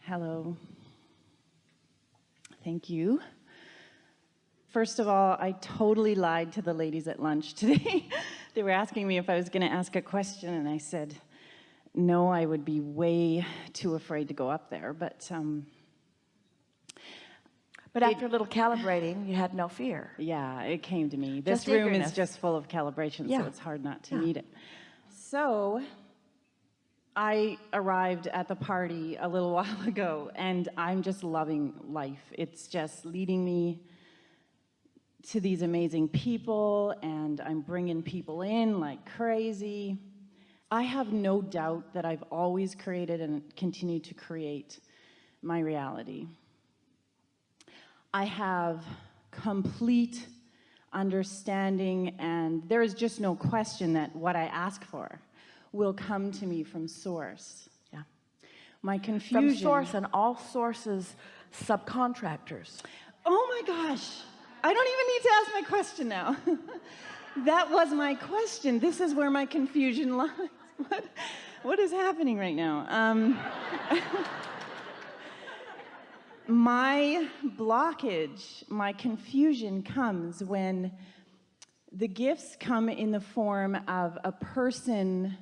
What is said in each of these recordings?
Hello. Thank you. First of all, I totally lied to the ladies at lunch today. They were asking me if I was going to ask a question, and I said, no, I would be way too afraid to go up there. But after a little calibrating, you had no fear. Yeah, it came to me. This room is just full of calibration, so it's hard not to need it. So I arrived at the party a little while ago, and I'm just loving life. It's just leading me to these amazing people, and I'm bringing people in like crazy. I have no doubt that I've always created and continue to create my reality. I have complete understanding, and there is just no question that what I ask for will come to me from source. Yeah. My confusion. From source, and all sources subcontractors. Oh my gosh. I don't even need to ask my question now. That was my question. This is where my confusion lies. What is happening right now? My blockage, my confusion comes when the gifts come in the form of a person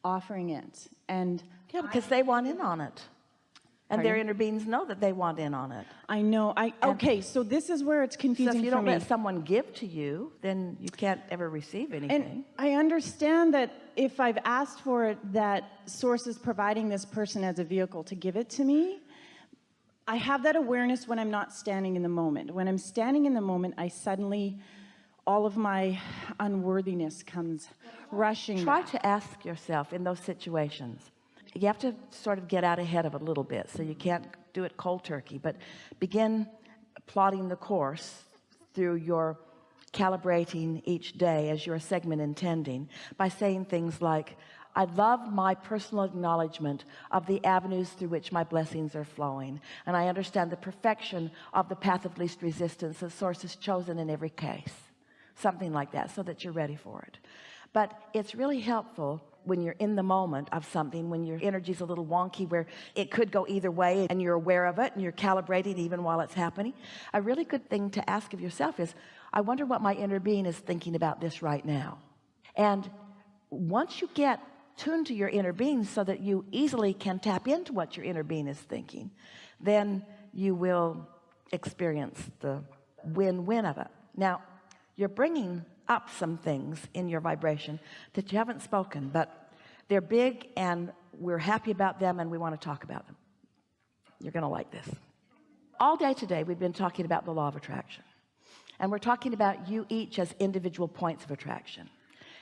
offering it. And yeah, because they want in on it. And their inner beings know that they want in on it. I know. Okay, so this is where it's confusing for me. So if you don't let someone give to you, then you can't ever receive anything. And I understand that if I've asked for it, that source is providing this person as a vehicle to give it to me. I have that awareness when I'm not standing in the moment. When I'm standing in the moment, I suddenly, all of my unworthiness comes rushing Try back. to ask yourself in those situations. You have to sort of get out ahead of it a little bit, so you can't do it cold turkey, but begin plotting the course through your calibrating each day as your segment intending by saying things like, I love my personal acknowledgement of the avenues through which my blessings are flowing, and I understand the perfection of the path of least resistance the source is chosen in every case. Something like that, so that you're ready for it. But it's really helpful when you're in the moment of something, when your energy's a little wonky, where it could go either way and you're aware of it and you're calibrating even while it's happening. A really good thing to ask of yourself is, I wonder what my inner being is thinking about this right now. And once you get tuned to your inner being so that you easily can tap into what your inner being is thinking, then you will experience the win-win of it. Now, you're bringing up some things in your vibration that you haven't spoken, but they're big and we're happy about them and we want to talk about them. You're going to like this. All day today we've been talking about the law of attraction, and we're talking about you each as individual points of attraction,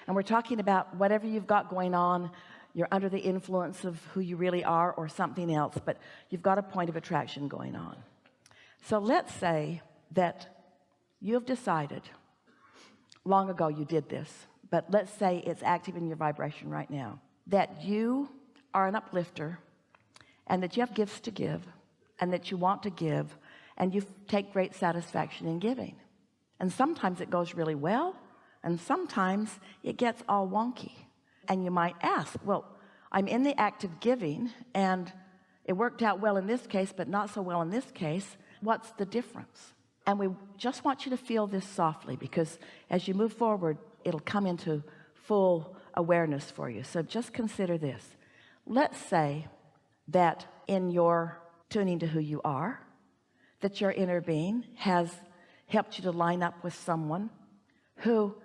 and we're talking about whatever you've got going on. You're under the influence of who you really are or something else, but you've got a point of attraction going on. So let's say that you have decided, long ago you did this, but let's say it's active in your vibration right now, that you are an uplifter and that you have gifts to give and that you want to give and you take great satisfaction in giving. And sometimes it goes really well and sometimes it gets all wonky. And you might ask, well, I'm in the act of giving and it worked out well in this case but not so well in this case. What's the difference? And we just want you to feel this softly, because as you move forward, it'll come into full awareness for you. So just consider this. Let's say that in your tuning to who you are, that your inner being has helped you to line up with someone who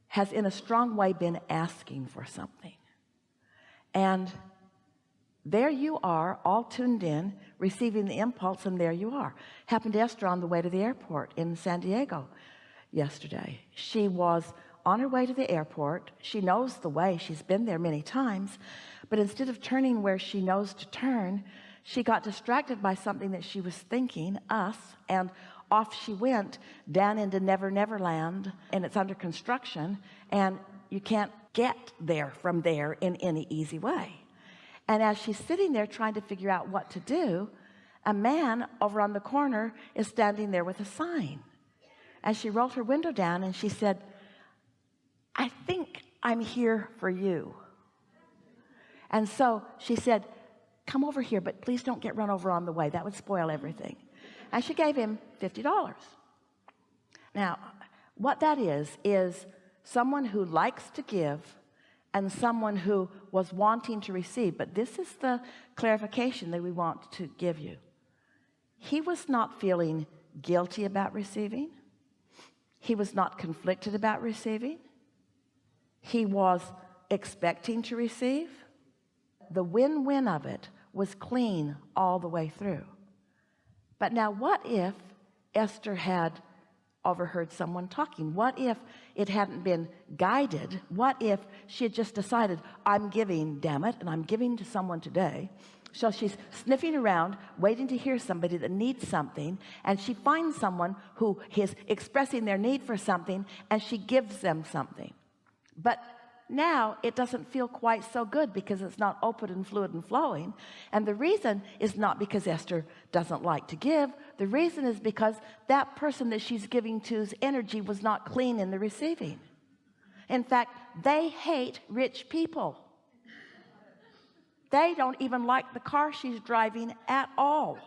has in a strong way been asking for something. And there you are, all tuned in, receiving the impulse, and there you are. Happened to Esther on the way to the airport in San Diego yesterday. She was on her way to the airport. She knows the way. She's been there many times. But instead of turning where she knows to turn, she got distracted by something that she was thinking, us, and off she went down into Never Never Land, and it's under construction, and you can't get there from there in any easy way. And as she's sitting there trying to figure out what to do, a man over on the corner is standing there with a sign. And she rolled her window down and she said, I think I'm here for you. And so she said, come over here, but please don't get run over on the way. That would spoil everything. And she gave him $50. Now, what that is someone who likes to give and someone who was wanting to receive. But this is the clarification that we want to give you. He was not feeling guilty about receiving. He was not conflicted about receiving. He was expecting to receive. The win-win of it was clean all the way through. But now what if Esther had overheard someone talking? What if it hadn't been guided? What if she had just decided, I'm giving, damn it, and I'm giving to someone today? So she's sniffing around, waiting to hear somebody that needs something, and she finds someone who is expressing their need for something, and she gives them something. But now it doesn't feel quite so good because it's not open and fluid and flowing. And the reason is not because Esther doesn't like to give. The reason is because that person that she's giving to's energy was not clean in the receiving. In fact, they hate rich people. They don't even like the car she's driving at all.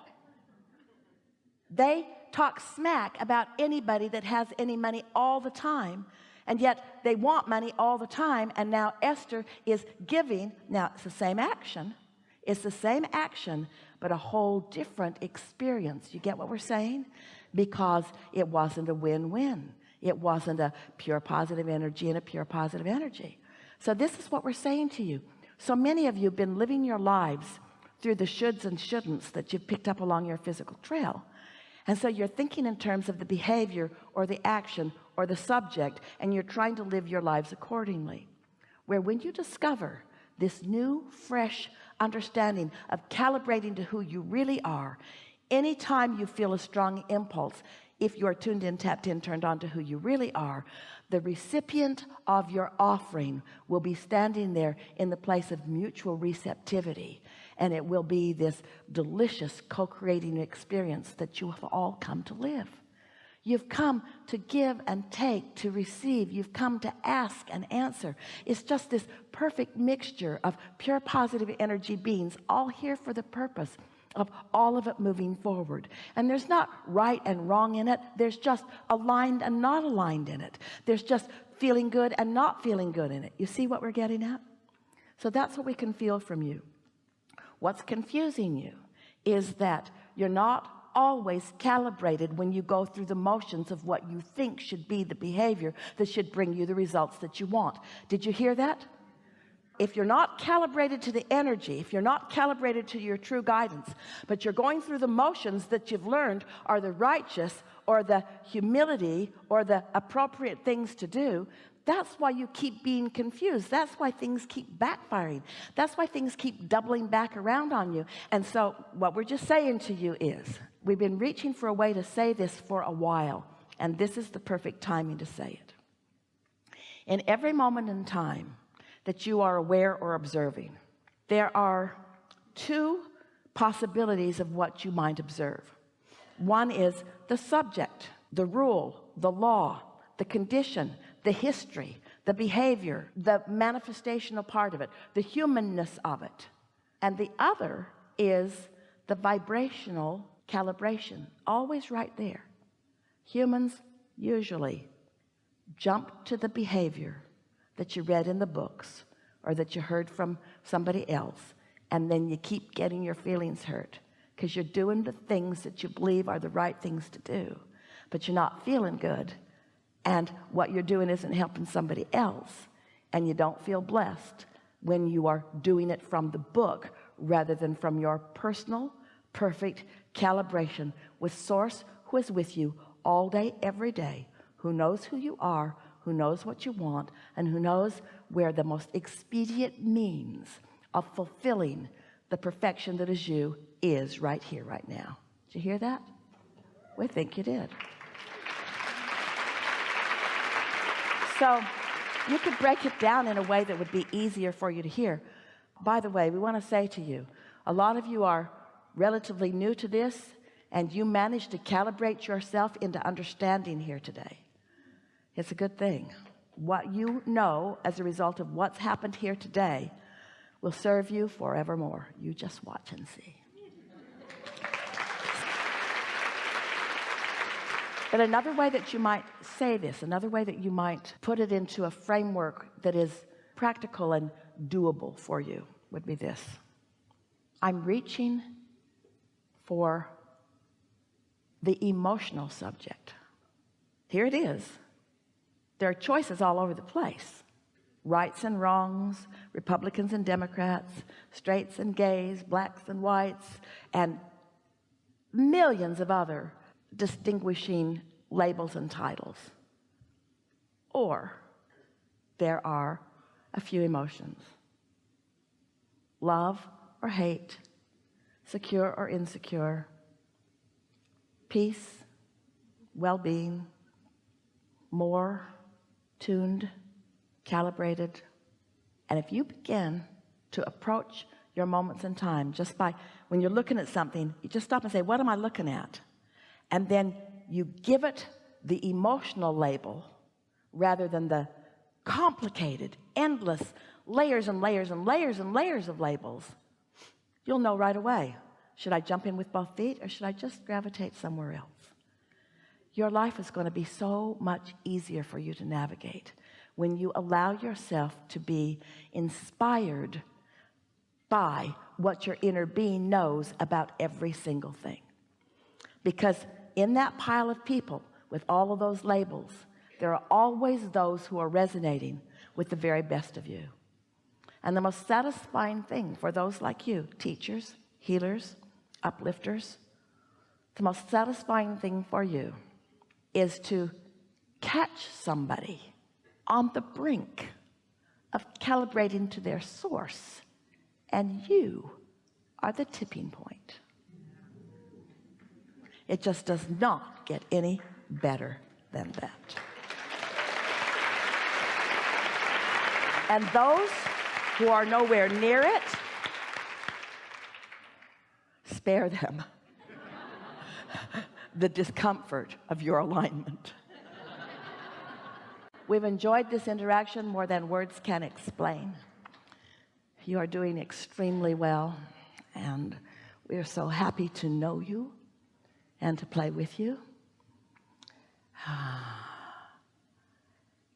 They talk smack about anybody that has any money all the time. And yet they want money all the time. And now Esther is giving. Now it's the same action. It's the same action, but a whole different experience. You get what we're saying? Because it wasn't a win-win. It wasn't a pure positive energy and a pure positive energy. So this is what we're saying to you. So many of you have been living your lives through the shoulds and shouldn'ts that you've picked up along your physical trail. And so you're thinking in terms of the behavior or the action or the subject, and you're trying to live your lives accordingly. Where when you discover this new, fresh understanding of calibrating to who you really are, anytime you feel a strong impulse, if you're tuned in, tapped in, turned on to who you really are, the recipient of your offering will be standing there in the place of mutual receptivity. And it will be this delicious co-creating experience that you have all come to live. You've come to give and take, to receive. You've come to ask and answer. It's just this perfect mixture of pure positive energy beings, all here for the purpose of all of it moving forward. And there's not right and wrong in it. There's just aligned and not aligned in it. There's just feeling good and not feeling good in it. You see what we're getting at? So that's what we can feel from you. What's confusing you is that you're not always calibrated when you go through the motions of what you think should be the behavior that should bring you the results that you want. Did you hear that? If you're not calibrated to the energy, if you're not calibrated to your true guidance, but you're going through the motions that you've learned are the righteous or the humility or the appropriate things to do, that's why you keep being confused. That's why things keep backfiring. That's why things keep doubling back around on you. And so what we're just saying to you is, we've been reaching for a way to say this for a while, and this is the perfect timing to say it. In every moment in time that you are aware or observing, there are two possibilities of what you might observe. One is the subject, the rule, the law, the condition, the history, the behavior, the manifestational part of it, the humanness of it. And the other is the vibrational calibration, always right there. Humans usually jump to the behavior that you read in the books or that you heard from somebody else, and then you keep getting your feelings hurt because you're doing the things that you believe are the right things to do, but you're not feeling good, and what you're doing isn't helping somebody else, and you don't feel blessed when you are doing it from the book rather than from your personal perfect calibration with Source, who is with you all day every day, who knows who you are, who knows what you want, and who knows where the most expedient means of fulfilling the perfection that is you is right here, right now. Did you hear that? We think you did. So you could break it down in a way that would be easier for you to hear. By the way, we want to say to you, a lot of you are relatively new to this, and you managed to calibrate yourself into understanding here today. It's a good thing. What you know as a result of what's happened here today will serve you forevermore. You just watch and see. But another way that you might say this, another way that you might put it into a framework that is practical and doable for you would be this. I'm reaching for the emotional subject. Here it is. There are choices all over the place. Rights and wrongs, Republicans and Democrats, straights and gays, blacks and whites, and millions of other distinguishing labels and titles. Or there are a few emotions. Love or hate, secure or insecure, peace, well-being, more tuned, calibrated. And if you begin to approach your moments in time just by, when you're looking at something, you just stop and say, what am I looking at? And then you give it the emotional label rather than the complicated, endless layers and layers and layers and layers of labels. You'll know right away. Should I jump in with both feet, or should I just gravitate somewhere else? Your life is going to be so much easier for you to navigate when you allow yourself to be inspired by what your inner being knows about every single thing. Because in that pile of people with all of those labels, there are always those who are resonating with the very best of you. And the most satisfying thing for those like you, teachers, healers, uplifters, the most satisfying thing for you is to catch somebody on the brink of calibrating to their source, and you are the tipping point. It just does not get any better than that. And those who are nowhere near it, spare them the discomfort of your alignment. We've enjoyed this interaction more than words can explain. You are doing extremely well, and we are so happy to know you and to play with you.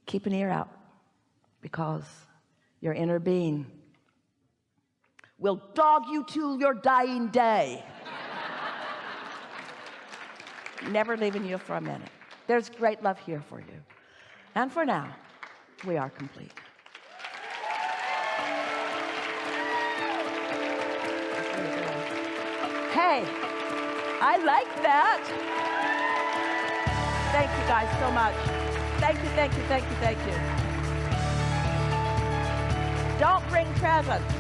Keep an ear out, because your inner being will dog you till your dying day. Never leaving you for a minute. There's great love here for you. And for now, we are complete. Hey, I like that. Thank you guys so much. Thank you, thank you, thank you, thank you. Don't bring presents.